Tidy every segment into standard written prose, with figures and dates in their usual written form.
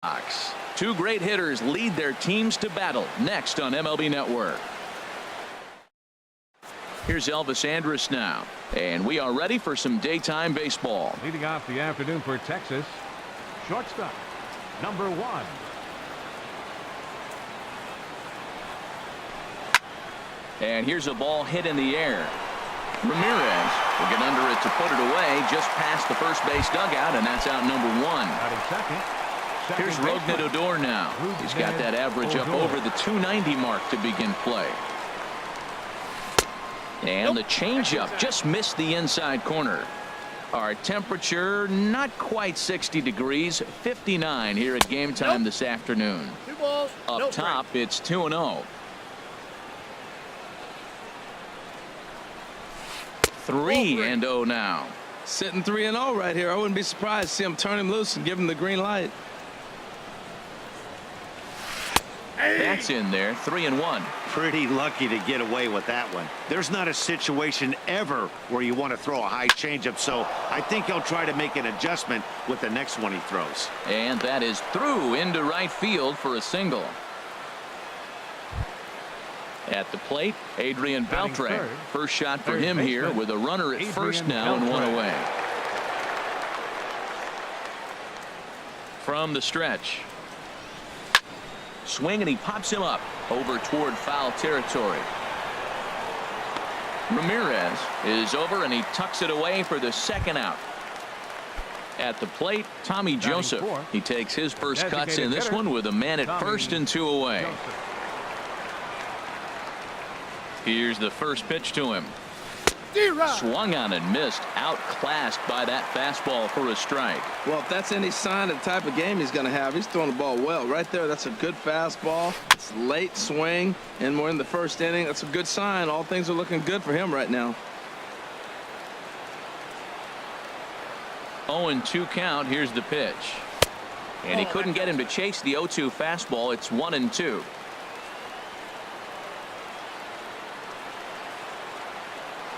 Sox. Two great hitters lead their teams to battle next on MLB Network. Here's Elvis Andrus now, and we are ready for some daytime baseball. Leading off the afternoon for Texas, shortstop, number 1. And here's a ball hit in the air. Ramirez will get under it to put it away just past the first base dugout, and that's out number 1. Out in second. Here's Rougned Odor now. He's got that average up over the 290 mark to begin play. And the changeup just missed the inside corner. Our temperature not quite 60 degrees, 59 here at game time this afternoon. Up top, it's 2-0. 3-0 now. Sitting 3-0 right here. I wouldn't be surprised to see him turn him loose and give him the green light. That's in there. 3-1. Pretty lucky to get away with that one. There's not a situation ever where you want to throw a high changeup, so I think he'll try to make an adjustment with the next one he throws. And that is through into right field for a single. At the plate, Adrian Beltre. First shot for him here with a runner at first now and one away. From the stretch. Swing, and he pops him up over toward foul territory. Ramirez is over, and he tucks it away for the second out. At the plate, Tommy Joseph. He takes his first cuts in this one with a man at first and 2 away. Here's the first pitch to him. Swung on and missed. Outclassed by that fastball for a strike. Well, if that's any sign of the type of game he's going to have, he's throwing the ball well. Right there, that's a good fastball. It's late swing, and we're in the first inning. That's a good sign. All things are looking good for him right now. 0-2 count. Here's the pitch. And he couldn't get him to chase the 0-2 fastball. It's 1-2.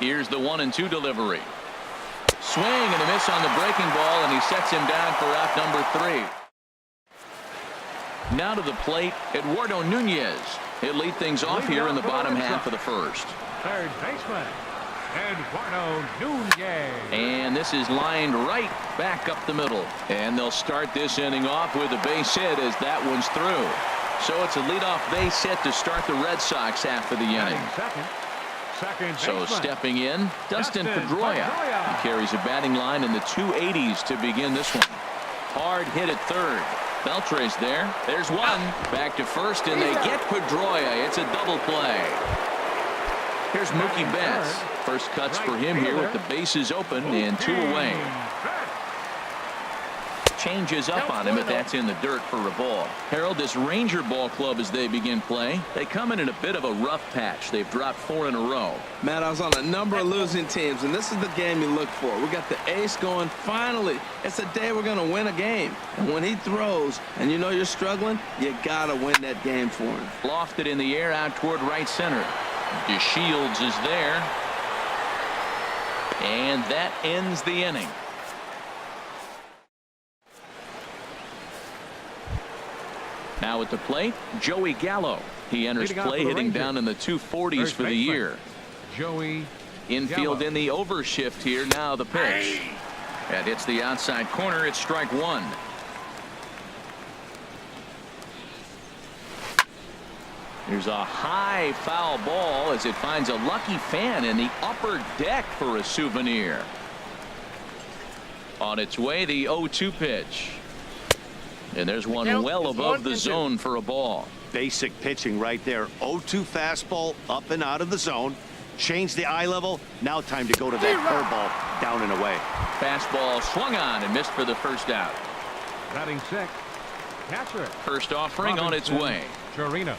Here's the 1-2 delivery. Swing and a miss on the breaking ball, and he sets him down for out number 3. Now to the plate, Eduardo Nunez. He'll lead things off here in the bottom half of the first. Third baseman, Eduardo Nunez. And this is lined right back up the middle. And they'll start this inning off with a base hit as that one's through. So it's a leadoff base hit to start the Red Sox half of the inning. So stepping in, Dustin Pedroia. He carries a batting line in the 280s to begin this one. Hard hit at third. Beltre's there. There's one. Back to first, and they get Pedroia. It's a double play. Here's Mookie Betts. First cuts for him here with the bases open and 2 away. Changes up on him, but that's in the dirt for a ball. Harold, this Ranger ball club as they begin play, they come in a bit of a rough patch. They've dropped 4 in a row. Matt, I was on a number of losing teams, and this is the game you look for. We got the ace going. Finally, it's a day we're going to win a game. And when he throws and you know you're struggling, you got to win that game for him. Lofted in the air out toward right center. DeShields is there. And that ends the inning. Now at the plate, Joey Gallo. He enters play hitting down in the 240s for the year. Joey Infield in the overshift here. Now the pitch. That hits the outside corner. It's strike 1. Here's a high foul ball as it finds a lucky fan in the upper deck for a souvenir. On its way, the 0-2 pitch. And there's one well above the zone for a ball. Basic pitching right there. 0-2 fastball up and out of the zone. Change the eye level. Now time to go to that curveball down and away. Fastball swung on and missed for the first out. batting 6th, catcher. First offering on its way. Chirinos.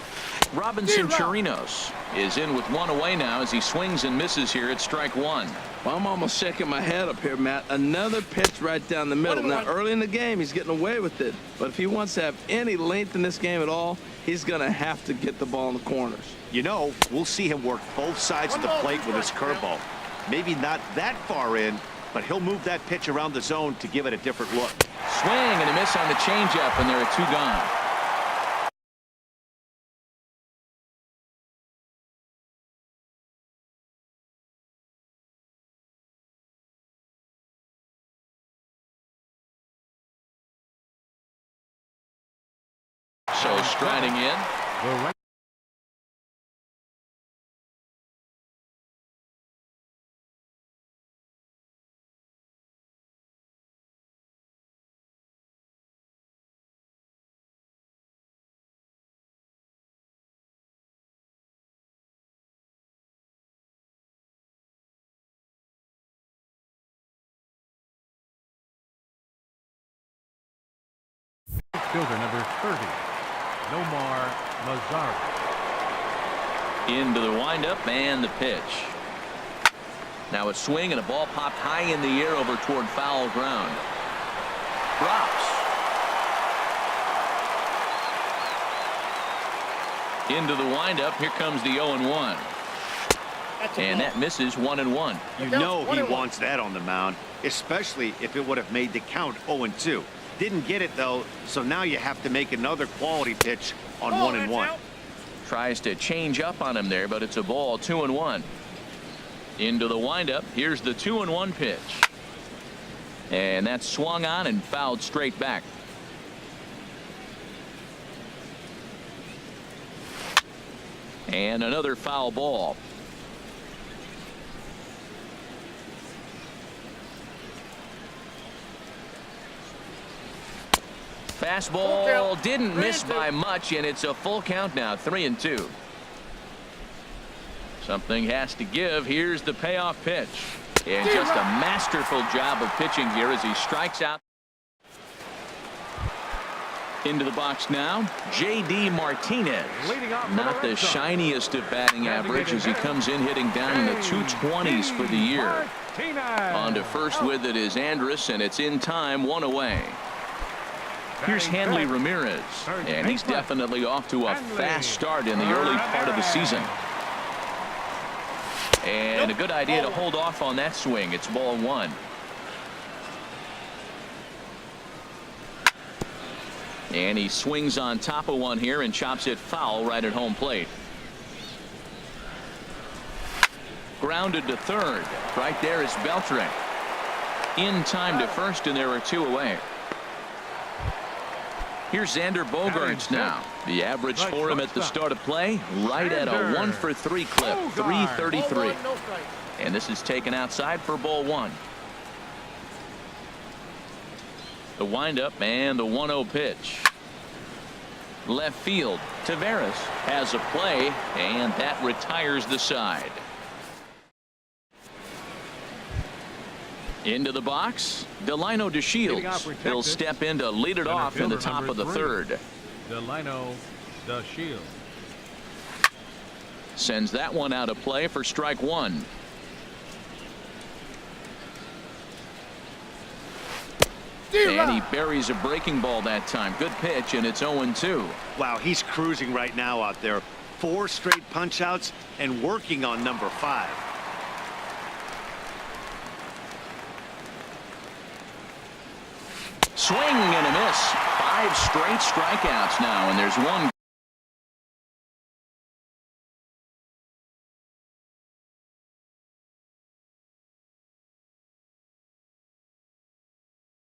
Robinson Chirinos is in with 1 away now as he swings and misses here at strike 1. Well, I'm almost shaking my head up here, Matt. Another pitch right down the middle. Now, early in the game, he's getting away with it. But if he wants to have any length in this game at all, he's going to have to get the ball in the corners. You know, we'll see him work both sides of the plate with his curveball. Maybe not that far in, but he'll move that pitch around the zone to give it a different look. Swing and a miss on the changeup, and there are 2 gone. So striding in. The right. Fielder number 30, Nomar Mazara. Into the windup and the pitch. Now a swing and a ball popped high in the air over toward foul ground. Drops. Into the windup. Here comes the 0-1. And that misses 1-1. You know he wants that on the mound, especially if it would have made the count 0-2. Didn't get it, though, so now you have to make another quality pitch on 1-1. Tries to change up on him there, but it's a ball. 2-1. Into the windup. Here's the 2-1 pitch. And that's swung on and fouled straight back. And another foul ball. Fastball didn't miss by much, and it's a full count now. 3-2. Something has to give. Here's the payoff pitch. And just a masterful job of pitching here as he strikes out. Into the box now, J.D. Martinez. Not the shiniest of batting average as he comes in hitting down in the 220s for the year. On to first with it is Andrus, and it's in time, 1 away. Here's Hanley Ramirez, and he's definitely off to a fast start in the early part of the season. And a good idea to hold off on that swing. It's ball 1. And he swings on top of one here and chops it foul right at home plate. Grounded to third. Right there is Beltre. In time to first, and there are 2 away. Here's Xander Bogaerts now. The average for him at the start of play, right at a 1-for-3 clip, 333. And this is taken outside for ball 1. The windup and the 1-0 pitch. Left field. Taveras has a play, and that retires the side. Into the box, Delino DeShields. He'll step in to lead it off in the top of the 3rd. Delino DeShields sends that one out of play for strike 1. And he buries a breaking ball that time. Good pitch, and it's 0-2. Wow, he's cruising right now out there. 4 straight punch outs and working on number 5. Swing and a miss. 5 straight strikeouts now, and there's 1.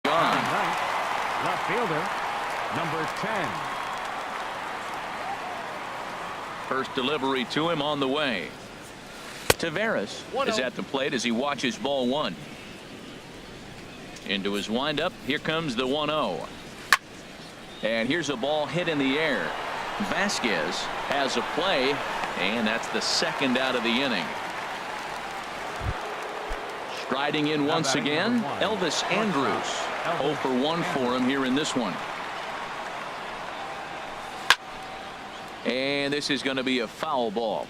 Gone. left fielder number 10. First delivery to him on the way. Taveras is at the plate as he watches ball 1. Into his windup. Here comes the 1-0. And here's a ball hit in the air. Vasquez has a play, and that's the 2nd out of the inning. Striding in once again, Elvis Andrus. 0 for 1 for him here in this one. And this is going to be a foul ball.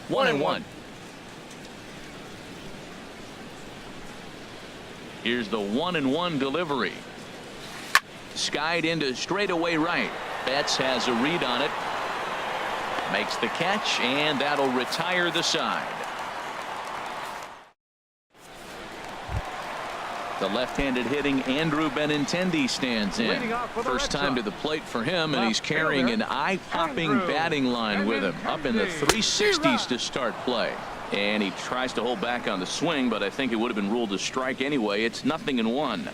One and one. Here's the 1-1 delivery. Skied into straightaway right. Betts has a read on it. Makes the catch, and that'll retire the side. The left-handed hitting Andrew Benintendi stands in. First time to the plate for him, and he's carrying an eye-popping batting line with him. Up in the 360s to start play. And he tries to hold back on the swing, but I think it would have been ruled a strike anyway. It's 0-1.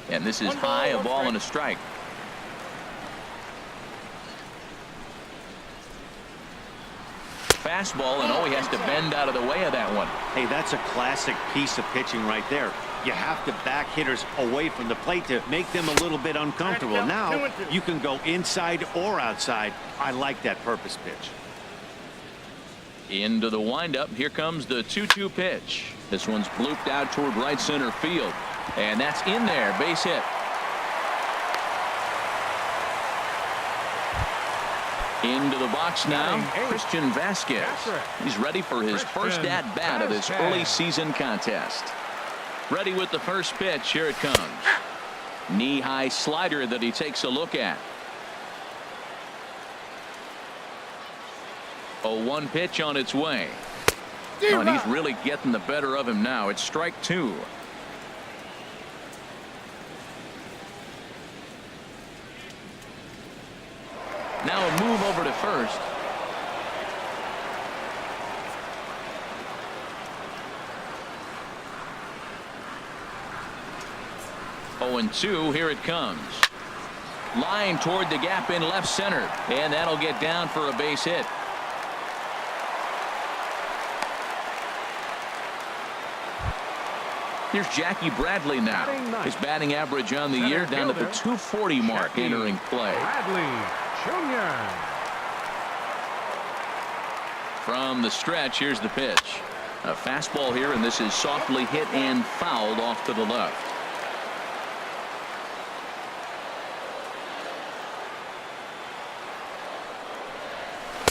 And this is high, a ball and a strike. Fastball, and he has to bend out of the way of that one. Hey, that's a classic piece of pitching right there. You have to back hitters away from the plate to make them a little bit uncomfortable. Now you can go inside or outside. I like that purpose pitch. Into the windup. Here comes the 2-2 pitch. This one's blooped out toward right center field, and that's in there. Base hit. Into the box now, Christian Vasquez. He's ready for his first at-bat of this early season contest. Ready with the first pitch. Here it comes. Knee-high slider that he takes a look at. 0-1 pitch on its way. Oh, and he's really getting the better of him now. It's strike 2. Now a move over to first. Oh, and 2. Here it comes. Line toward the gap in left center, and that'll get down for a base hit. Here's Jackie Bradley now. His batting average on the year down at the 240 mark entering play. Bradley Jr. From the stretch, here's the pitch. A fastball here, and this is softly hit and fouled off to the left.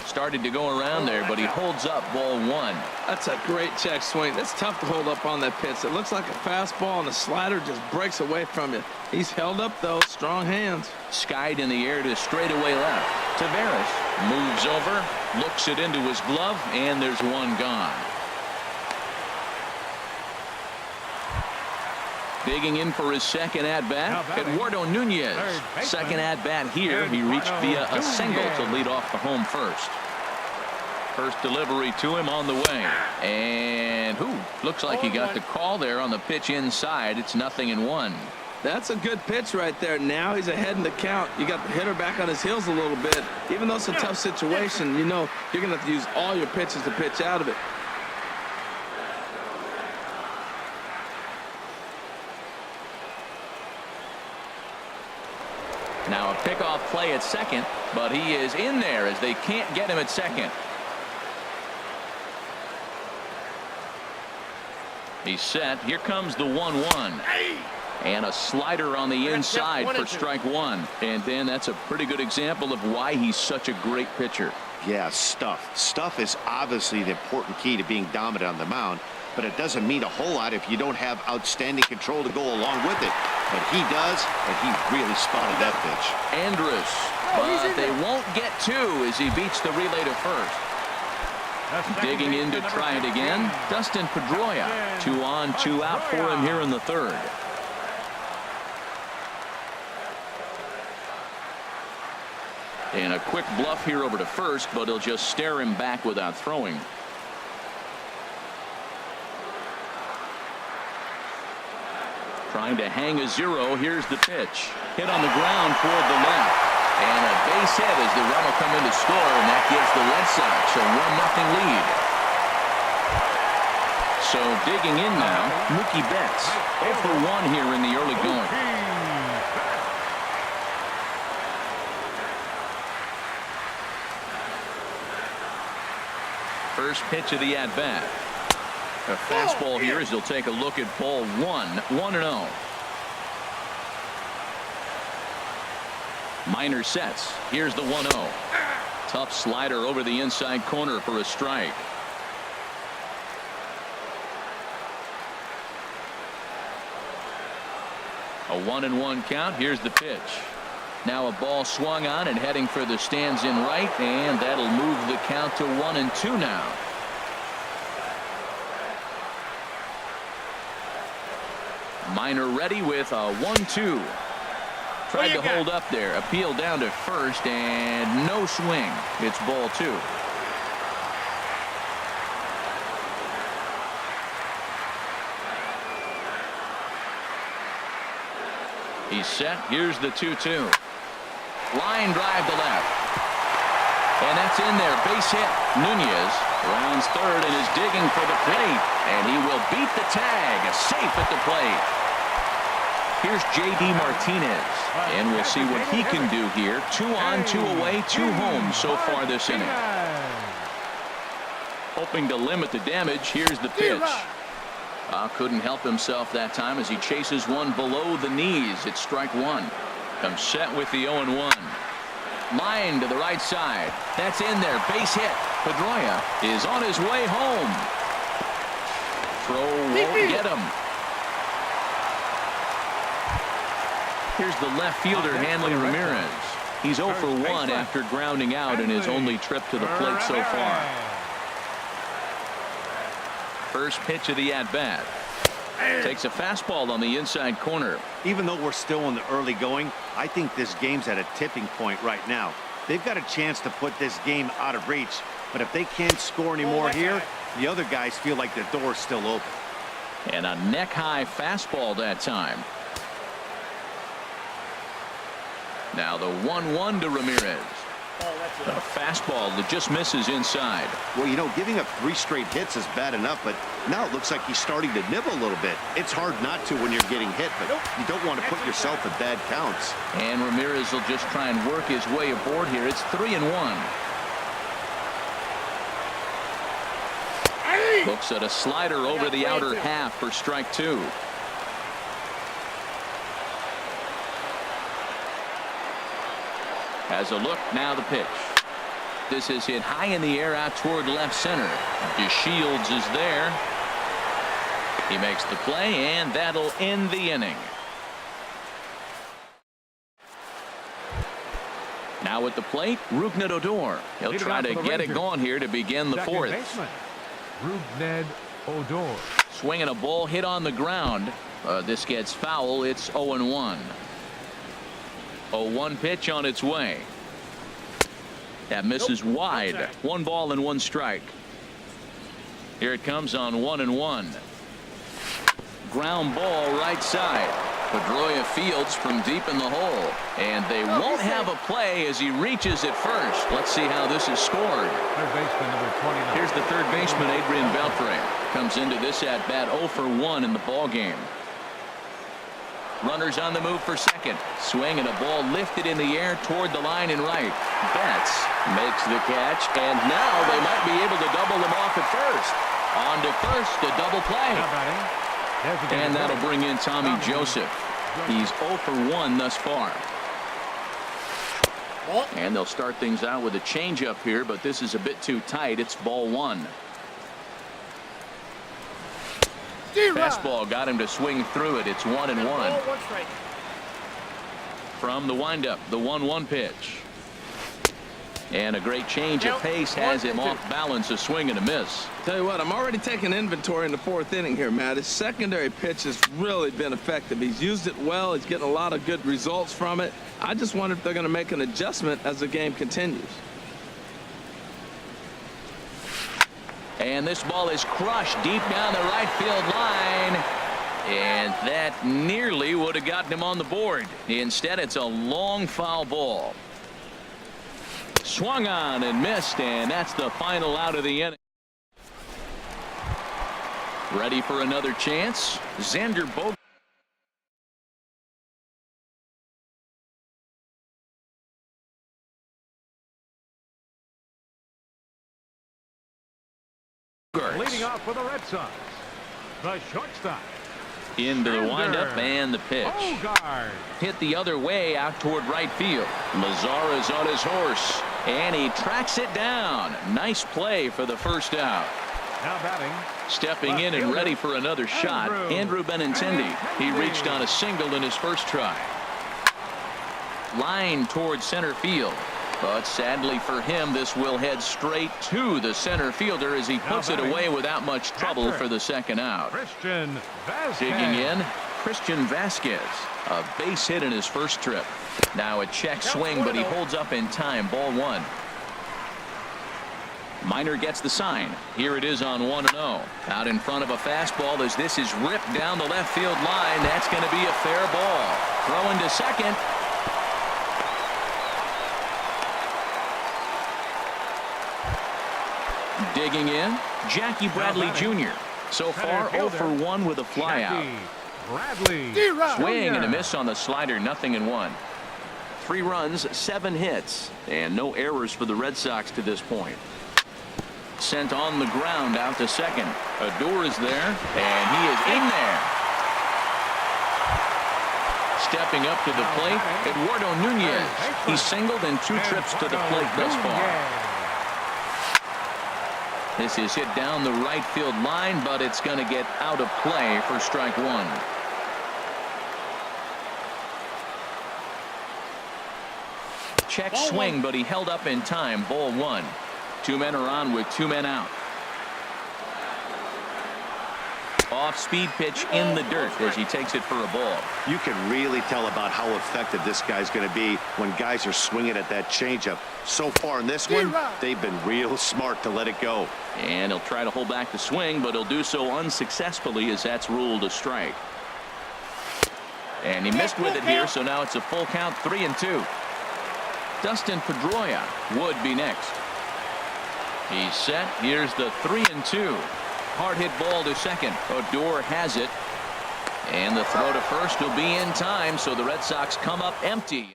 Started to go around there, but he holds up ball 1. That's a great check swing. That's tough to hold up on that pitch. It looks like a fastball, and the slider just breaks away from you. He's held up, though. Strong hands. Skied in the air to straightaway left. Taveras moves over, looks it into his glove, and there's one gone. Digging in for his second at-bat, Eduardo Nunez. Second at-bat here. He reached via a single to lead off the home first. First delivery to him on the way. And looks like he got the call there on the pitch inside. It's 0-1. That's a good pitch right there. Now he's ahead in the count. You got the hitter back on his heels a little bit. Even though it's a tough situation, you know you're going to have to use all your pitches to pitch out of it. Now a pickoff play at second, but he is in there as they can't get him at second. He's set. Here comes the 1-1. And a slider on the inside for strike 1. And then that's a pretty good example of why he's such a great pitcher. Yeah, stuff. Stuff is obviously the important key to being dominant on the mound, but it doesn't mean a whole lot if you don't have outstanding control to go along with it. But he does, and he really spotted that pitch. Andrus, but they won't get 2 as he beats the relay to first. Digging in to try it again, Dustin Pedroia. 2 on, 2 out for him here in the third. And a quick bluff here over to first, but he'll just stare him back without throwing. Trying to hang a 0. Here's the pitch. Hit on the ground toward the left. And a base hit as the run will come in to score, and that gives the Red Sox a 1-0 lead. So digging in now, Mookie Betts. 0 for 1 here in the early going. First pitch of the at-bat. A fastball here as he'll take a look at ball 1. 1-0. Minor sets. Here's the 1-0. Tough slider over the inside corner for a strike. A 1-1 count. Here's the pitch. Now a ball swung on and heading for the stands in right, and that'll move the count to 1-2 now. Minor ready with a 1-2. Tried to hold up there. Appeal down to first, and no swing. It's ball 2. He's set. Here's the 2-2. Line drive to left. And that's in there. Base hit. Nunez rounds third and is digging for the plate. And he will beat the tag. Safe at the plate. Here's J.D. Martinez. And we'll see what he can do here. 2 on, 2 away, 2 home so far this inning. Hoping to limit the damage. Here's the pitch. Couldn't help himself that time as he chases one below the knees. It's strike 1. Comes set with the 0-1. Line to the right side. That's in there. Base hit. Pedroia is on his way home. Throw won't get him. Here's the left fielder handling Ramirez. He's 0 for 1 after grounding out in his only trip to the plate so far. First pitch of the at-bat. Takes a fastball on the inside corner. Even though we're still in the early going, I think this game's at a tipping point right now. They've got a chance to put this game out of reach, but if they can't score anymore here, the other guys feel like the door's still open. And a neck-high fastball that time. Now the 1-1 to Ramirez. A fastball that just misses inside. Well, you know, giving up 3 straight hits is bad enough, but now it looks like he's starting to nibble a little bit. It's hard not to when you're getting hit, but you don't want to put yourself in bad counts. And Ramirez will just try and work his way aboard here. It's 3-1. Looks at a slider over the outer half for strike 2. Has a look, now the pitch. This is hit high in the air out toward left center. DeShields is there. He makes the play, and that'll end the inning. Now at the plate, Rougned Odor. He'll try to get it going here to begin the 4th. Rougned Odor. Swinging a ball hit on the ground. This gets foul. It's 0-1. 0-1 pitch on its way. That misses wide. 1 ball and 1 strike. Here it comes on 1-1. Ground ball right side. Pedroia fields from deep in the hole. And they won't have a play as he reaches it first. Let's see how this is scored. Third baseman number 29. Here's the third baseman, Adrian Beltre. Comes into this at bat 0 for 1 in the ball game. Runners on the move for second. Swing and a ball lifted in the air toward the line in right. Betts makes the catch, and now they might be able to double them off at first. On to first, a double play. And that'll bring in Tommy Joseph. He's 0 for 1 thus far. And they'll start things out with a changeup here, but this is a bit too tight. It's ball 1. Fastball got him to swing through it. It's 1-1. From the windup, the 1-1 pitch. And a great change of pace has him off balance, a swing and a miss. Tell you what, I'm already taking inventory in the 4th inning here, Matt. His secondary pitch has really been effective. He's used it well. He's getting a lot of good results from it. I just wonder if they're going to make an adjustment as the game continues. And this ball is crushed deep down the right field line. And that nearly would have gotten him on the board. Instead, it's a long foul ball. Swung on and missed, and that's the final out of the inning. Ready for another chance. Xander Bogaerts. Leading off for the Red Sox, the shortstop. Into the windup and the pitch. Bogart. Hit the other way out toward right field. Mazara's on his horse, and he tracks it down. Nice play for the first out. Now batting. Stepping in and ready for another shot, Andrew Benintendi. He reached on a single in his first try. line towards center field. But sadly for him, this will head straight to the center fielder as he puts it away without much trouble for the second out. Christian Vasquez. Digging in, Christian Vasquez. A base hit in his first trip. Now a check swing, but he holds up in time. Ball 1. Minor gets the sign. Here it is on 1-0. Out in front of a fastball as this is ripped down the left field line. That's going to be a fair ball. Throwing to second. Digging in, Jackie Bradley Jr. So far 0 for 1 with a flyout. Bradley. Swing and a miss on the slider. 0-1. 3 runs, 7 hits, and no errors for the Red Sox to this point. Sent on the ground out to second. Odor is there, and he is in there. Stepping up to the plate, Eduardo Nunez. He's singled in 2 trips to the plate thus far. This is hit down the right field line, but it's going to get out of play for strike 1. Check swing, but he held up in time. Ball 1. 2 men are on with 2 men out. Off-speed pitch in the dirt as he takes it for a ball. You can really tell about how effective this guy's going to be when guys are swinging at that changeup. So far in this one, they've been real smart to let it go. And he'll try to hold back the swing, but he'll do so unsuccessfully as that's ruled a strike. And he missed with it here, so now it's a full count. 3-2. Dustin Pedroia would be next. He's set. Here's the 3-2. Hard hit ball to second. Odor has it. And the throw to first will be in time, so the Red Sox come up empty.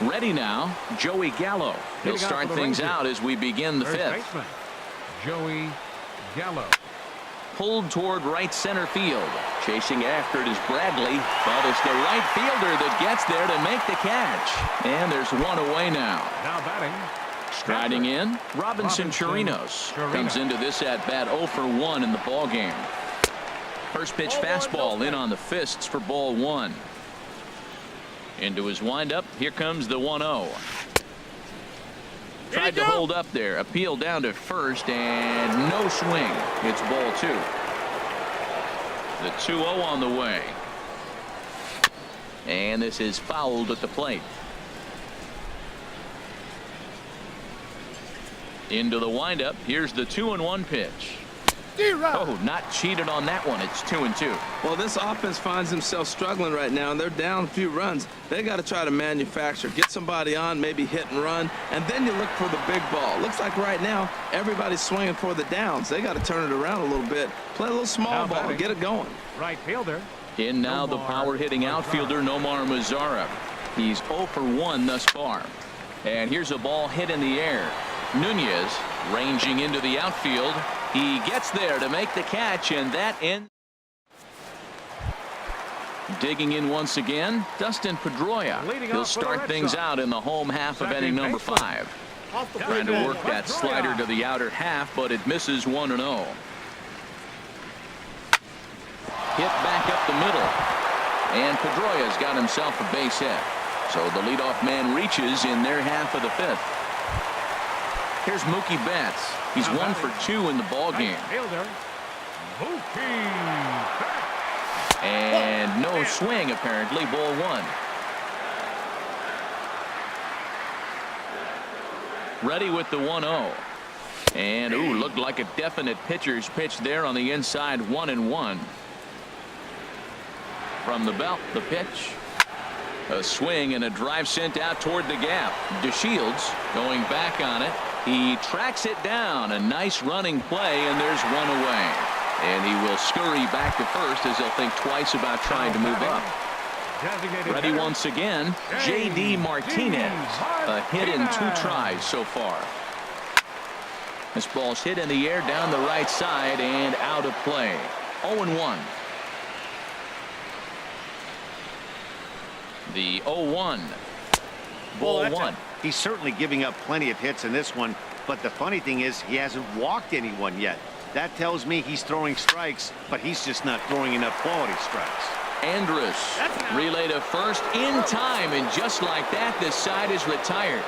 Ready now, Joey Gallo. He'll start things out as we begin the 5th. Joey Gallo. Pulled toward right center field. Chasing after it is Bradley, but it's the right fielder that gets there to make the catch. And there's 1 away now. Now batting. Striding in, Robinson Chirinos comes into this at bat 0 for 1 in the ball game. First pitch fastball in on the fists for ball 1. Into his windup. Here comes the 1-0. Tried to hold up there. Appeal down to first and no swing. It's ball 2. The 2-0 on the way. And this is fouled at the plate. Into the windup. Here's the 2-1 pitch. Oh, not cheated on that one. It's 2-2. Well, this offense finds themselves struggling right now, and they're down a few runs. They got to try to manufacture, get somebody on, maybe hit and run, and then you look for the big ball. Looks like right now everybody's swinging for the downs. They got to turn it around a little bit, play a little small ball, get it going. Right fielder. In now the power-hitting outfielder Nomar Mazara. He's 0 for 1 thus far. And here's a ball hit in the air. Nunez ranging into the outfield. He gets there to make the catch, and that ends. Digging in once again, Dustin Pedroia. He'll start things out in the home half of inning number 5. Trying to work that slider to the outer half, but it misses 1-0. Hit back up the middle. And Pedroia's got himself a base hit. So the leadoff man reaches in their half of the 5th. Here's Mookie Betts. He's 1 for 2 in the ball game. And no swing apparently. Ball 1. Ready with the 1-0. And ooh, looked like a definite pitcher's pitch there on the inside. 1-1. From the belt, the pitch. A swing and a drive sent out toward the gap. DeShields going back on it. He tracks it down. A nice running play, and there's 1 away. And he will scurry back to first as he'll think twice about trying to move up. Ready once again, J.D. Martinez. A hit in 2 tries so far. This ball's hit in the air down the right side and out of play. 0-1. The 0-1. Ball 1. He's certainly giving up plenty of hits in this one, but the funny thing is he hasn't walked anyone yet. That tells me he's throwing strikes, but he's just not throwing enough quality strikes. Andrus relay to first in time, and just like that, this side is retired.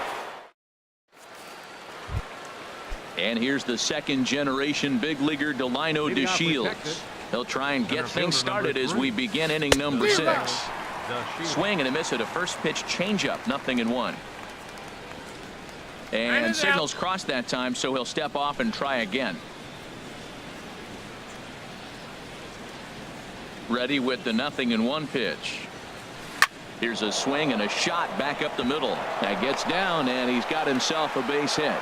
And here's the second generation big leaguer Delino DeShields. He'll try and get things started as we begin inning number 6. Swing and a miss at a first pitch changeup, 0-1. And signals crossed that time, so he'll step off and try again. Ready with the 0-1 pitch. Here's a swing and a shot back up the middle. That gets down, and he's got himself a base hit.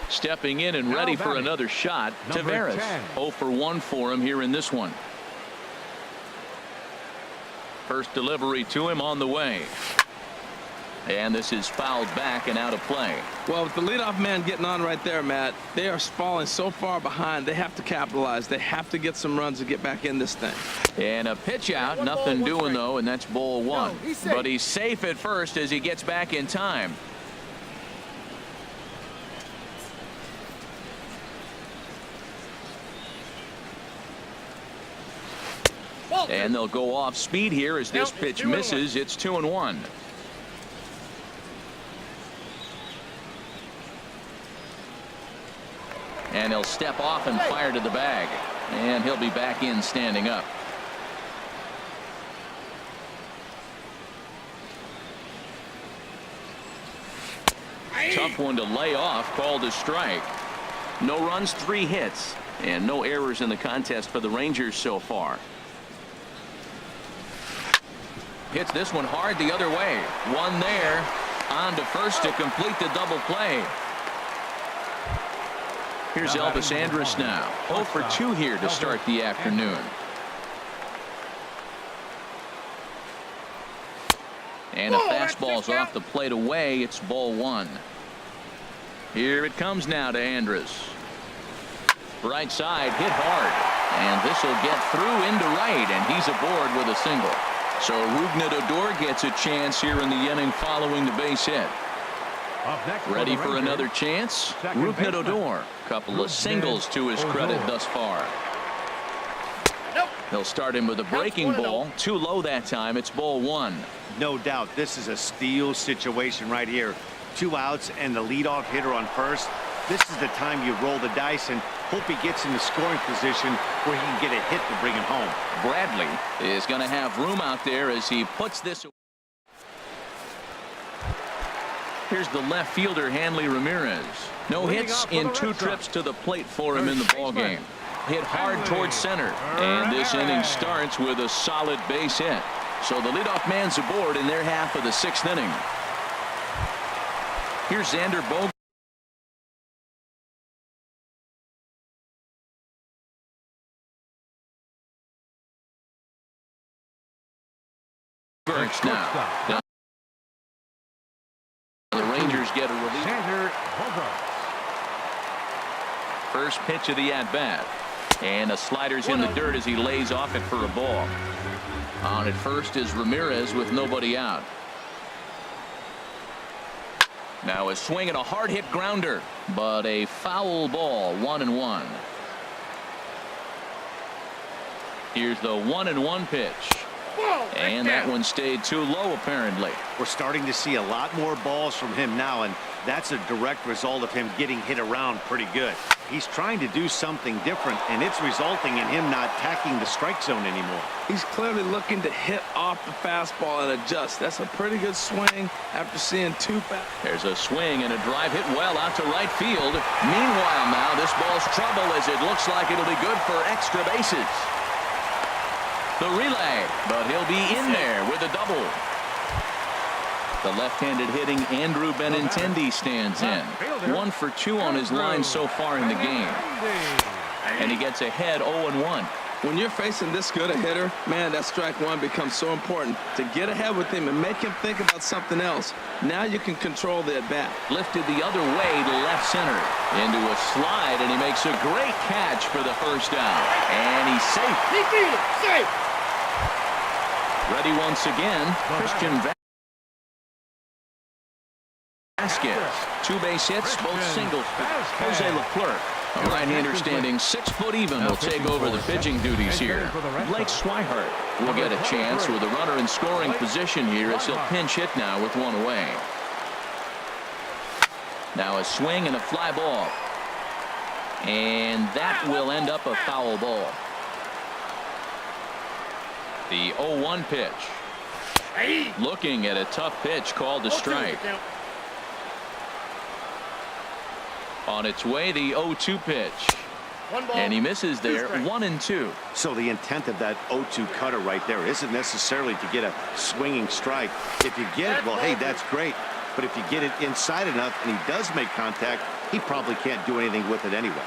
Stepping in and ready for another shot, Taveras. 0 for 1 for him here in this one. First delivery to him on the way. And this is fouled back and out of play. Well, with the leadoff man getting on right there, Matt, they are falling so far behind. They have to capitalize. They have to get some runs to get back in this thing. And a pitch out, nothing doing though, and that's ball 1. But he's safe at first as he gets back in time. And they'll go off speed here as this pitch misses. It's 2-1. And he'll step off and fire to the bag. And he'll be back in standing up. Tough one to lay off, called a strike. No runs, 3 hits, and no errors in the contest for the Rangers so far. Hits this one hard the other way. One there. On to first to complete the double play. Here's Elvis Andrus now. 0 for 2 here to start the afternoon. And a fastball's off the plate away. It's ball 1. Here it comes now to Andrus. Right side hit hard. And this will get through into right, and he's aboard with a single. So Rougned gets a chance here in the inning following the base hit. Ready for another chance? Rougned. Couple of singles to his credit thus far. They'll start him with a breaking ball. Too low that time. It's ball 1. No doubt this is a steal situation right here. 2 outs and the leadoff hitter on first. This is the time you roll the dice and hope he gets in the scoring position where he can get a hit to bring him home. Bradley is going to have room out there as he puts this. Here's the left fielder, Hanley Ramirez. No hits in 2 trips to the plate for him in the ballgame. Hit hard towards center. And this inning starts with a solid base hit. So the leadoff man's aboard in their half of the 6th inning. Here's Xander Bogaerts. Now the Rangers get a relief. First pitch of the at-bat, and a slider's in the dirt as he lays off it for a ball. On at first is Ramirez with nobody out. Now a swing and a hard hit grounder, but a foul ball. 1-1. Here's the 1-1 pitch. And that one stayed too low, apparently. We're starting to see a lot more balls from him now, and that's a direct result of him getting hit around pretty good. He's trying to do something different, and it's resulting in him not attacking the strike zone anymore. He's clearly looking to hit off the fastball and adjust. That's a pretty good swing after seeing 2 fastballs. There's a swing and a drive hit well out to right field. Meanwhile, now this ball's trouble as it looks like it'll be good for extra bases. The relay, but he'll be in there with a double. The left-handed hitting Andrew Benintendi stands in. 1 for 2 on his line so far in the game. And he gets ahead 0-1. When you're facing this good a hitter, man, that strike 1 becomes so important. To get ahead with him and make him think about something else. Now you can control the at-bat. Lifted the other way to left center. Into a slide, and he makes a great catch for the first down. And he's safe. Safe. Ready once again, Christian Vasquez. 2 base hits, both singles for Jose Leclerc. A right-hander standing 6 foot even will take over the pitching duties here. Blake Swihart will get a chance with a runner in scoring position here as he'll pinch hit now with one away. Now a swing and a fly ball. And that will end up a foul ball. The 0-1 pitch. Looking at a tough pitch called a strike. On its way, the 0-2 pitch. And he misses there, 1-2. So the intent of that 0-2 cutter right there isn't necessarily to get a swinging strike. If you get it, well, hey, that's great. But if you get it inside enough and he does make contact, he probably can't do anything with it anyway.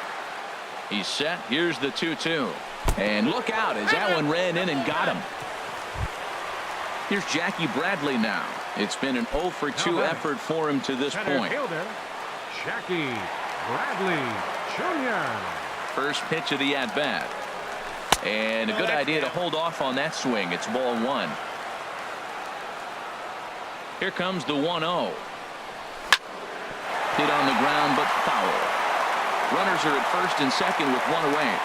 He's set. Here's the 2-2. And look out as that one ran in and got him. Here's Jackie Bradley now. It's been an 0 for 2 effort for him to this point. Jackie Bradley Jr. First pitch of the at-bat. And a good idea to hold off on that swing. It's ball 1. Here comes the 1-0. Hit on the ground, but foul. Runners are at first and second with one away.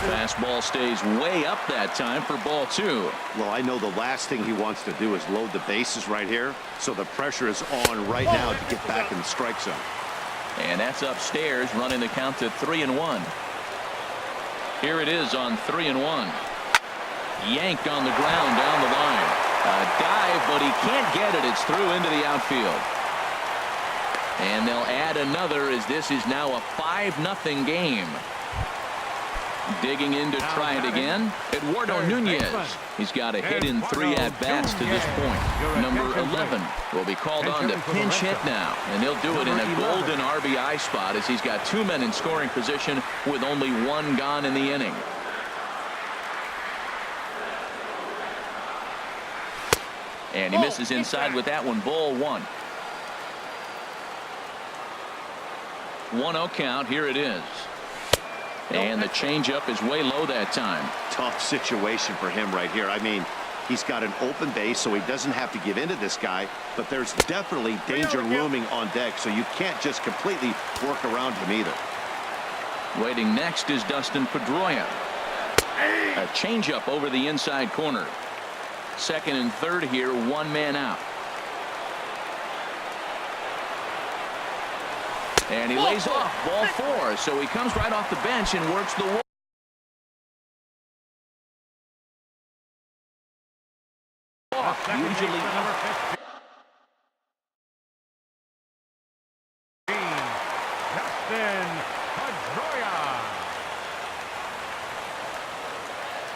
Fastball stays way up that time for ball 2. Well, I know the last thing he wants to do is load the bases right here, so the pressure is on right now to get back in the strike zone. And that's upstairs, running the count to 3-1. Here it is on 3-1. Yanked on the ground down the line. A dive, but he can't get it. It's through into the outfield. And they'll add another as this is now a 5-0 game. Digging in to try it again. Eduardo Nunez. He's got a hit in 3 at-bats to this point. Number 11 will be called on to pinch hit now. And he'll do it in a golden RBI spot as he's got 2 men in scoring position with only 1 gone in the inning. And he misses inside with that one. Ball 1. 1-0 count. Here it is. And the changeup is way low that time. Tough situation for him right here. I mean, he's got an open base, so he doesn't have to give in to this guy, but there's definitely danger looming on deck, so you can't just completely work around him either. Waiting next is Dustin Pedroia. A changeup over the inside corner. Second and third here, 1 man out. And he lays off ball 4, so he comes right off the bench and works the walk. Usually Dustin Pedroia.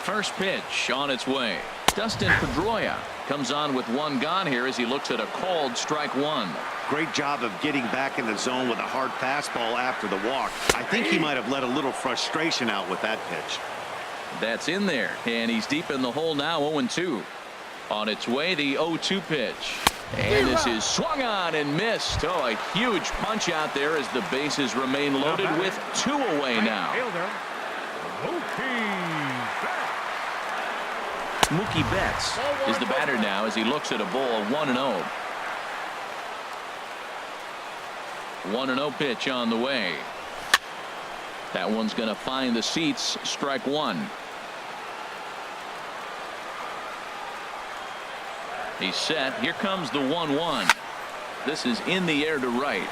First pitch on its way. Dustin Pedroia comes on with 1 gone here as he looks at a called strike 1. Great job of getting back in the zone with a hard fastball after the walk. I think he might have let a little frustration out with that pitch. That's in there, and he's deep in the hole now. 0-2. On its way, the 0-2 pitch. And this is swung on and missed. Oh, a huge punch out there as the bases remain loaded with 2 away now. Mookie Betts is the batter now as he looks at a ball 1-0. 1-0 pitch on the way. That one's going to find the seats. Strike 1. He's set. Here comes the 1-1. This is in the air to right.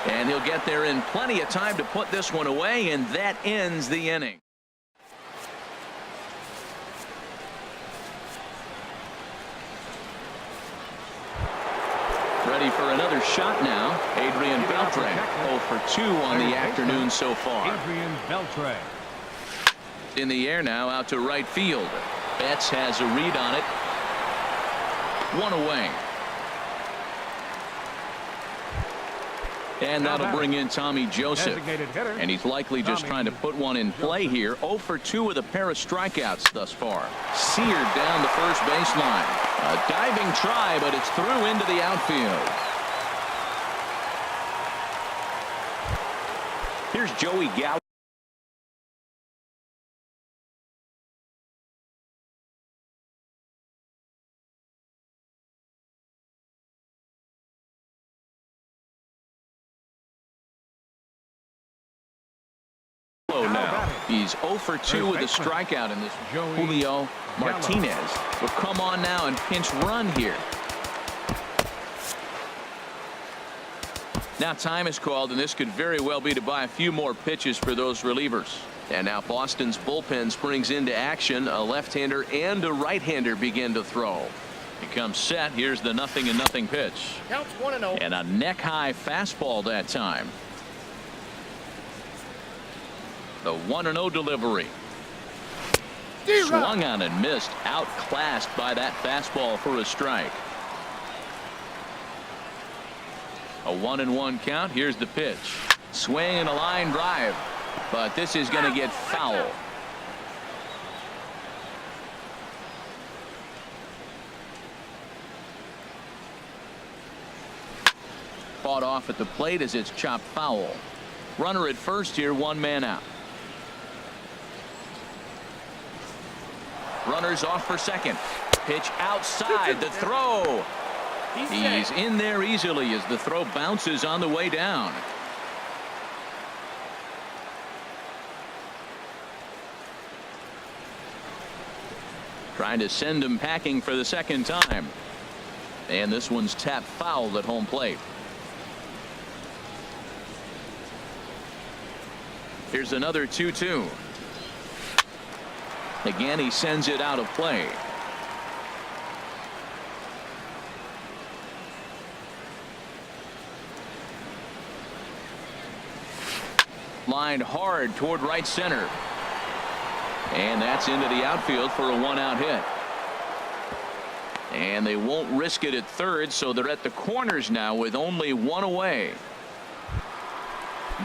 And he'll get there in plenty of time to put this one away, and that ends the inning. Ready for another shot now. Adrian Beltre, 0 for 2 on the afternoon so far. Adrian Beltre. In the air now, out to right field. Betts has a read on it. 1 away. And that'll bring in Tommy Joseph. And he's likely just trying to put one in play here. 0 for 2 with a pair of strikeouts thus far. Seared down the first baseline. A diving try, but it's through into the outfield. Here's Joey Gallo. He's 0 for 2 with a strikeout in this. Julio Martinez will come on now and pinch run here. Now time is called, and this could very well be to buy a few more pitches for those relievers. And now Boston's bullpen springs into action. A left-hander and a right-hander begin to throw. He comes set. Here's the 0-0 pitch. Counts 1-0. And a neck-high fastball that time. The 1-0 delivery. Swung on and missed. Outclassed by that fastball for a strike. A 1-1 count. Here's the pitch. Swing and a line drive. But this is going to get foul. Fought off at the plate as it's chopped foul. Runner at first here, 1 man out. Runners off for second. Pitch outside. The throw. He's in there easily as the throw bounces on the way down. Trying to send him packing for the second time. And this one's tapped foul at home plate. Here's another 2-2. Again, he sends it out of play. Lined hard toward right center. And that's into the outfield for a 1-out hit. And they won't risk it at third, so they're at the corners now with only 1 away.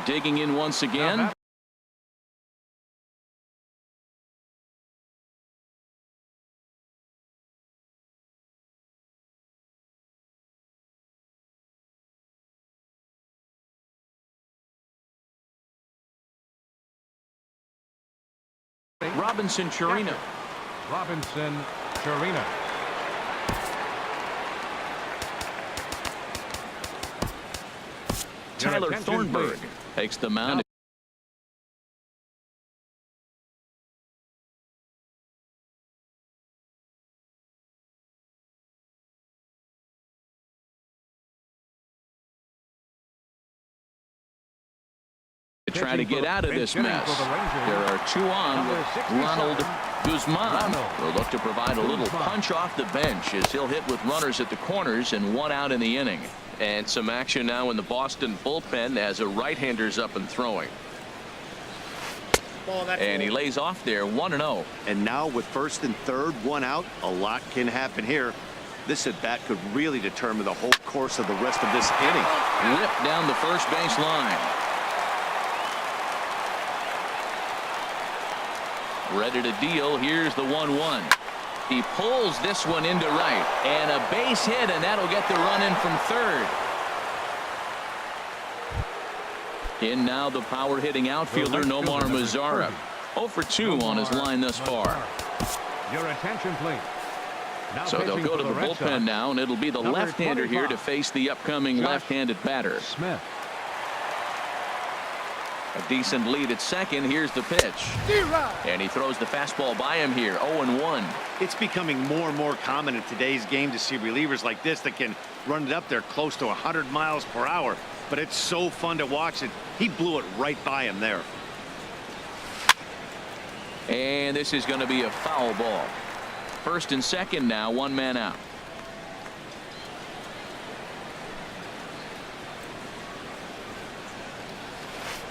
Digging in once again. Robinson Chirino. Robinson Chirino. Tyler Thornburg takes the mound. To try to get out of this mess. There are 2 on with Ronald Guzman. Will look to provide a little punch off the bench as he'll hit with runners at the corners and 1 out in the inning. And some action now in the Boston bullpen as a right-hander's up and throwing. And he lays off there, 1-0. And now with first and third, 1 out, a lot can happen here. This at bat could really determine the whole course of the rest of this inning. Ripped down the first base line. Ready to deal. Here's the 1-1. He pulls this one into right, and a base hit, and that'll get the run in from third. In now the power hitting outfielder Nomar Mazara. 0 for 2 on his line thus far. Your attention, please. So they'll go to the bullpen now, and it'll be the left-hander here to face the upcoming left-handed batter. Smith. A decent lead at second. Here's the pitch. And he throws the fastball by him here. 0-1. It's becoming more and more common in today's game to see relievers like this that can run it up there close to 100 miles per hour. But it's so fun to watch it. He blew it right by him there. And this is going to be a foul ball. First and second now, 1 man out.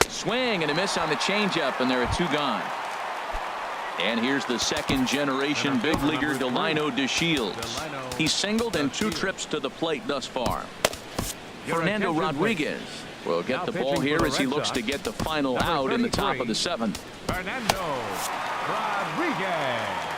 Swing and a miss on the changeup, and there are 2 gone. And here's the second generation big leaguer Delino DeShields. He's singled in 2 trips to the plate thus far. Fernando Rodriguez will get the ball here as he looks to get the final out in the top of the 7th. Fernando Rodriguez.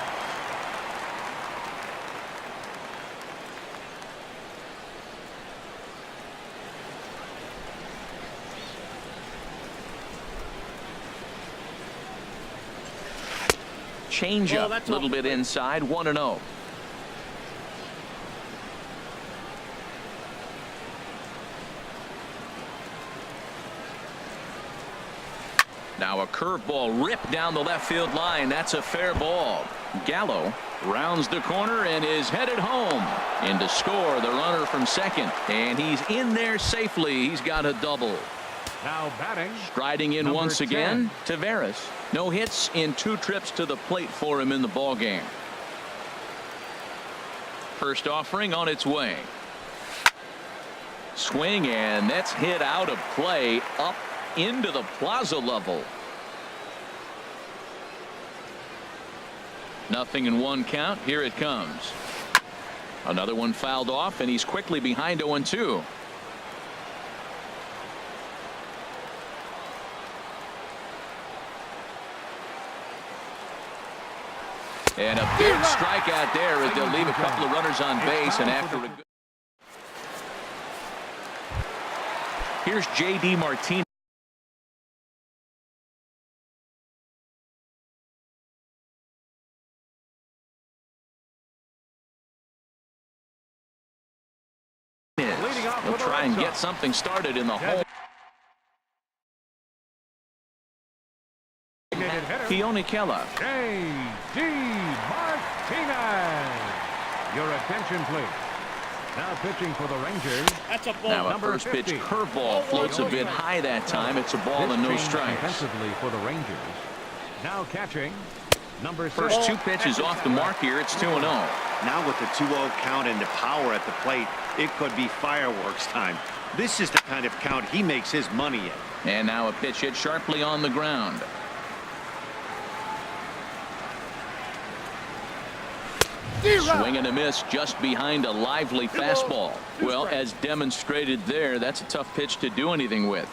Change up a little bit inside. 1-0. Now a curveball ripped down the left field line. That's a fair ball. Gallo rounds the corner and is headed home. In to score the runner from second. And he's in there safely. He's got a double. Now batting. Striding in Number once 10. again, Taveras. No hits in 2 trips to the plate for him in the ball game. First offering on its way. Swing, and that's hit out of play up into the plaza level. Nothing in 1 count. Here it comes. Another one fouled off, and he's quickly behind 0-2. And a big strikeout there as they'll leave a couple of runners on base. And after a good... Here's J.D. Martinez. He'll try and get something started in the hole. Keone Keller. J.D. Martinez. Your attention, please. Now pitching for the Rangers. That's a ball. Now a first pitch curveball floats a bit high that time. It's a ball and no strikes. Defensively for the Rangers. Now catching. Number 6. First 2 pitches off the mark here. It's 2-0. Now with the 2-0 count and the power at the plate, it could be fireworks time. This is the kind of count he makes his money in. And now a pitch hit sharply on the ground. Swing and a miss just behind a lively fastball. Well, as demonstrated there, that's a tough pitch to do anything with.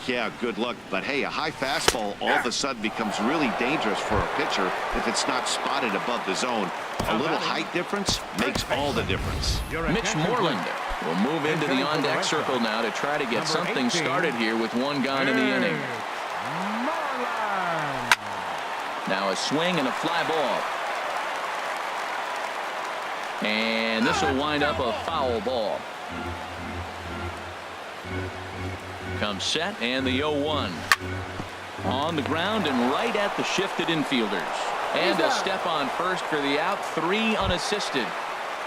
Yeah, good luck. But hey, a high fastball all of a sudden becomes really dangerous for a pitcher if it's not spotted above the zone. A little height difference makes all the difference. Mitch Moreland will move into the on-deck circle now to try to get something started here with 1 gone in the inning. Now a swing and a fly ball. And this will wind up a foul ball. Comes set, and the 0-1. On the ground and right at the shifted infielders. And a step on first for the out. 3 unassisted.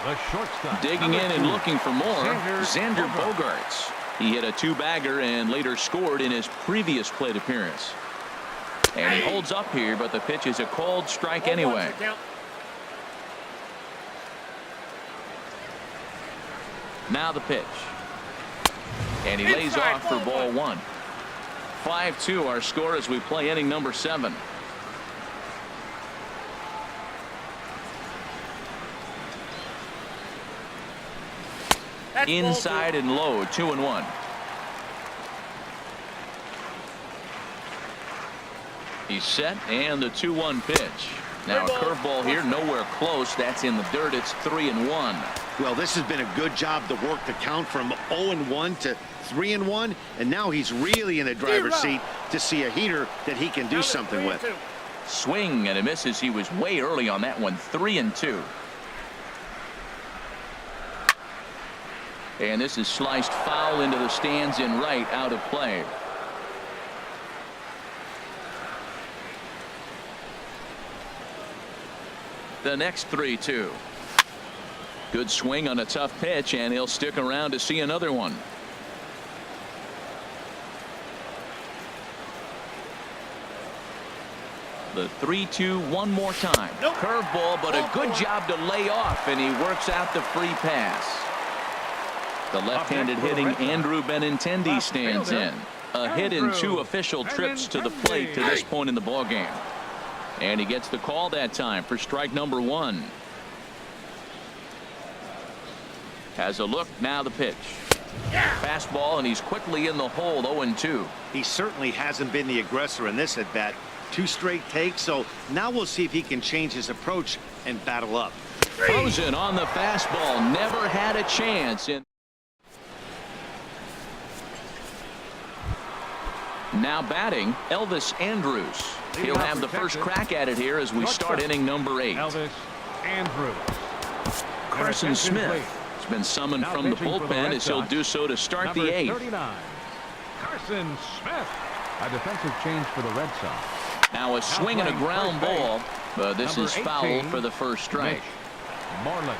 The shortstop. Digging in and looking for more, Xander Bogaerts. He hit a 2-bagger and later scored in his previous plate appearance. And he holds up here, but the pitch is a called strike anyway. Now the pitch. And he lays off for ball 1. 5-2 our score as we play inning number 7. Inside and low, 2-1. He's set, and the 2-1 pitch. Now a curveball here, nowhere close. That's in the dirt. It's 3-1. Well, this has been a good job to work the count from 0-1 to 3-1, and now he's really in the driver's seat to see a heater that he can do something with. Swing and a misses. He was way early on that one. 3-2. And this is sliced foul into the stands in right, out of play. The next 3-2. Good swing on a tough pitch, and he'll stick around to see another one. The 3-2 one more time. Curveball, but a good job to lay off, and he works out the free pass. The left-handed hitting Andrew Benintendi stands in. A hit in 2 official trips to the plate to this point in the ballgame. And he gets the call that time for strike number 1. Has a look, now the pitch. Fastball, and he's quickly in the hole. 0-2. He certainly hasn't been the aggressor in this at bat. 2 straight takes, so now we'll see if he can change his approach and battle up. Frozen on the fastball, never had a chance. Now batting, Elvis Andrus. He'll have the first crack at it here as we start inning number 8. Elvis Andrus. Carson Smith has been summoned from the bullpen as he'll do so to start the 8th. Carson Smith. A defensive change for the Red Sox. Now a swing and a ground ball, but this is foul for the first strike. Moreland.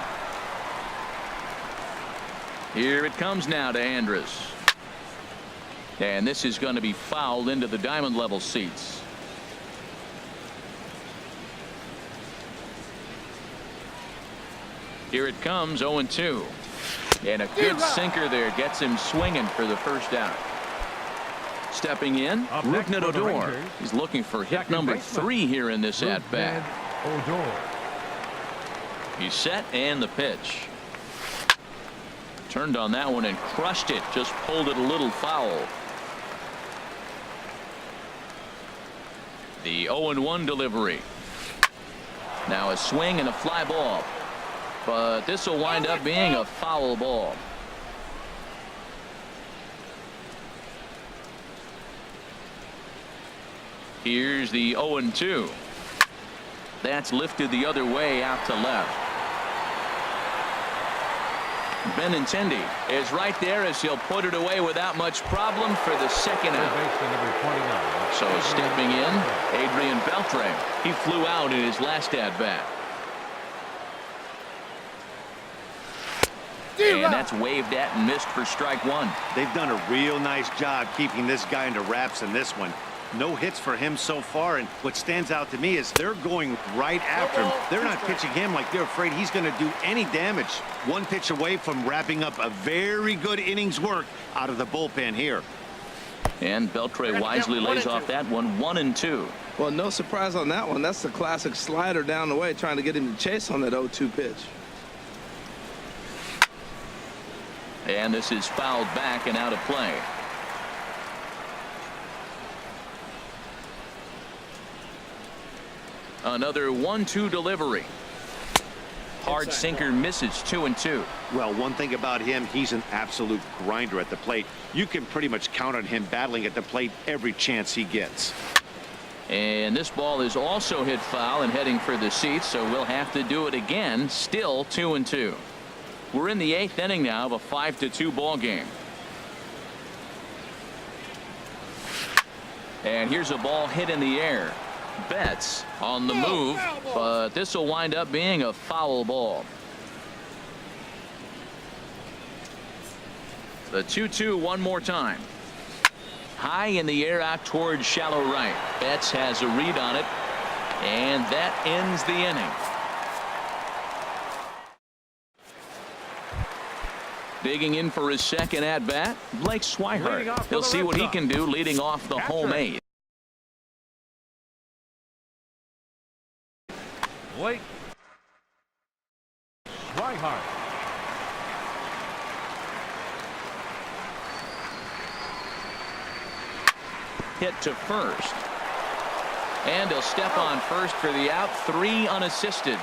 Here it comes now to Andrus. And this is going to be fouled into the diamond level seats. Here it comes, 0-2. And a good sinker there gets him swinging for the first out. Stepping in, Rougned Odor. He's looking for hit number 3 here in this at-bat. He's set, and the pitch. Turned on that one and crushed it. Just pulled it a little foul. The 0-1 delivery. Now a swing and a fly ball. But this will wind up being a foul ball. Here's the 0-2. That's lifted the other way out to left. Benintendi is right there as he'll put it away without much problem for the second out. So stepping in, Adrian Beltre. He flew out in his last at-bat. And that's waved at and missed for strike 1. They've done a real nice job keeping this guy under wraps in this one. No hits for him so far, and what stands out to me is they're going right after him. They're not pitching him like they're afraid he's going to do any damage. One pitch away from wrapping up a very good innings work out of the bullpen here. And Beltre wisely lays off that one, 1-2. Well, no surprise on that one. That's the classic slider down the way, trying to get him to chase on that 0-2 pitch. And this is fouled back and out of play. Another 1-2 delivery. Hard sinker misses, 2-2. Well, one thing about him, he's an absolute grinder at the plate. You can pretty much count on him battling at the plate every chance he gets. And this ball is also hit foul and heading for the seats, so we'll have to do it again. Still 2-2. We're in the 8th inning now of a 5-2 ball game. And here's a ball hit in the air. Betts on the move, but this will wind up being a foul ball. The 2-2 one more time. High in the air out towards shallow right. Betts has a read on it, and that ends the inning. Digging in for his second at-bat, Blake Swihart. He'll see what he can do leading off the home 8th. Blake Swihart. Hit to first. And he'll step on first for the out. 3 unassisted.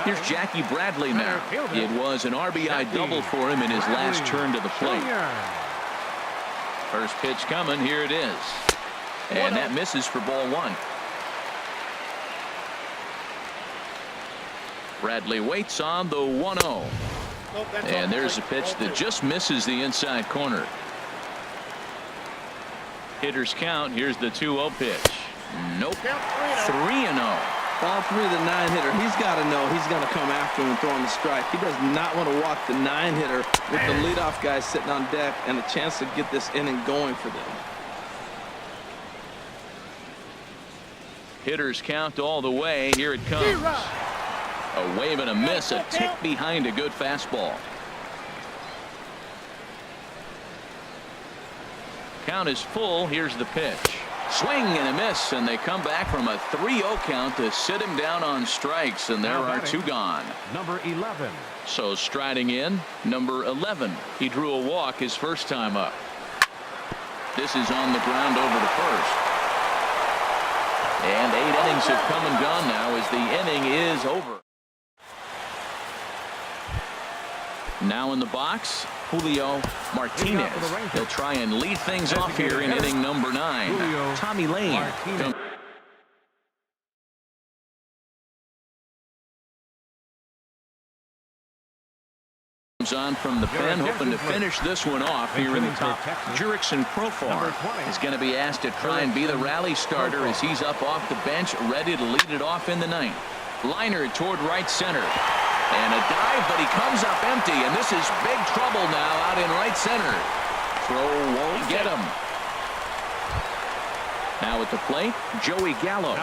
Here's Jackie Bradley now. It was an RBI double for him in his last turn to the plate. First pitch coming. Here it is. And that misses for ball 1. Bradley waits on the 1-0. And there's a pitch that just misses the inside corner. Hitters count. Here's the 2-0 pitch. Nope. 3-0. Ball 3, the 9-hitter. He's got to know he's going to come after him and throw him a strike. He does not want to walk the 9-hitter with the leadoff guy sitting on deck and a chance to get this inning going for them. Hitters count all the way. Here it comes. A wave and a miss, a tick behind a good fastball. Count is full. Here's the pitch. Swing and a miss, and they come back from a 3-0 count to sit him down on strikes, and there are 2 gone. Number 11. So striding in, number 11. He drew a walk his first time up. This is on the ground over to first. And 8 innings have come and gone now as the inning is over. Now in the box, Julio Martinez. He'll try and lead things off here in inning number 9. Tommy Lane comes comes on from the pen, hoping to finish this one off here in the top. Jurickson Profar is going to be asked to try and be the rally starter as he's up off the bench, ready to lead it off in the ninth. Liner toward right center. And a dive, but he comes up empty, and this is big trouble now out in right center. Throw won't get him. Now at the plate, Joey Gallo.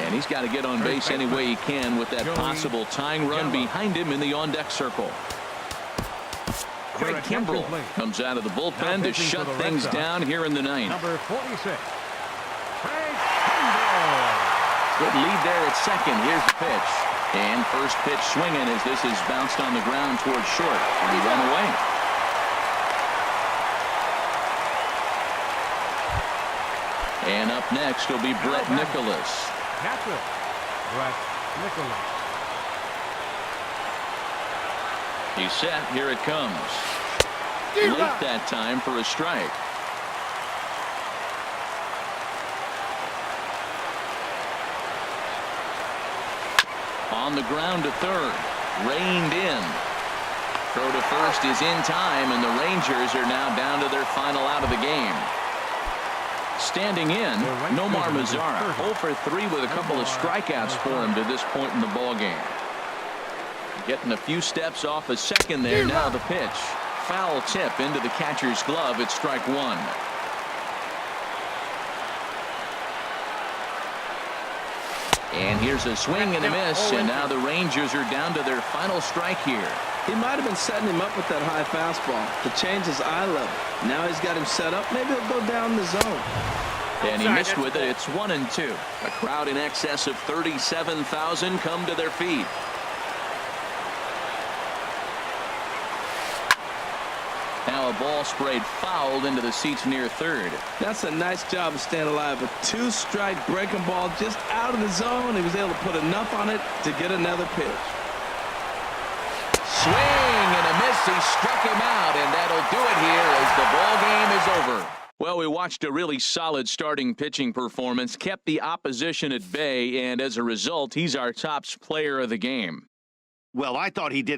And he's got to get on base any way he can with that possible tying run behind him in the on-deck circle. Craig Kimbrell comes out of the bullpen to shut things down here in the ninth. Number 46, Craig Kimbrell. Good lead there at second. Here's the pitch. And first pitch swinging as this is bounced on the ground towards short. And he run away. And up next will be Brett Nicholas. Catcher, Brett Nicholas. He's set. Here it comes. Late that time for a strike. On the ground to third. Reined in. Throw to first is in time, and the Rangers are now down to their final out of the game. Standing in, Nomar Mazara, 0 for 3 with a couple of strikeouts for him to this point in the ballgame. Getting a few steps off a second there. Now the pitch. Foul tip into the catcher's glove. It's strike one. And here's a swing and a miss, and now the Rangers are down to their final strike here. He might have been setting him up with that high fastball to change his eye level. Now he's got him set up. Maybe he'll go down the zone. And he missed with it. It's 1-2. A crowd in excess of 37,000 come to their feet. Now a ball sprayed fouled into the seats near third. That's a nice job of staying alive. A two-strike breaking ball just out of the zone. He was able to put enough on it to get another pitch. Swing and a miss. He struck him out, and that'll do it here as the ball game is over. Well, we watched a really solid starting pitching performance, kept the opposition at bay, and as a result, he's our top player of the game. Well, I thought he did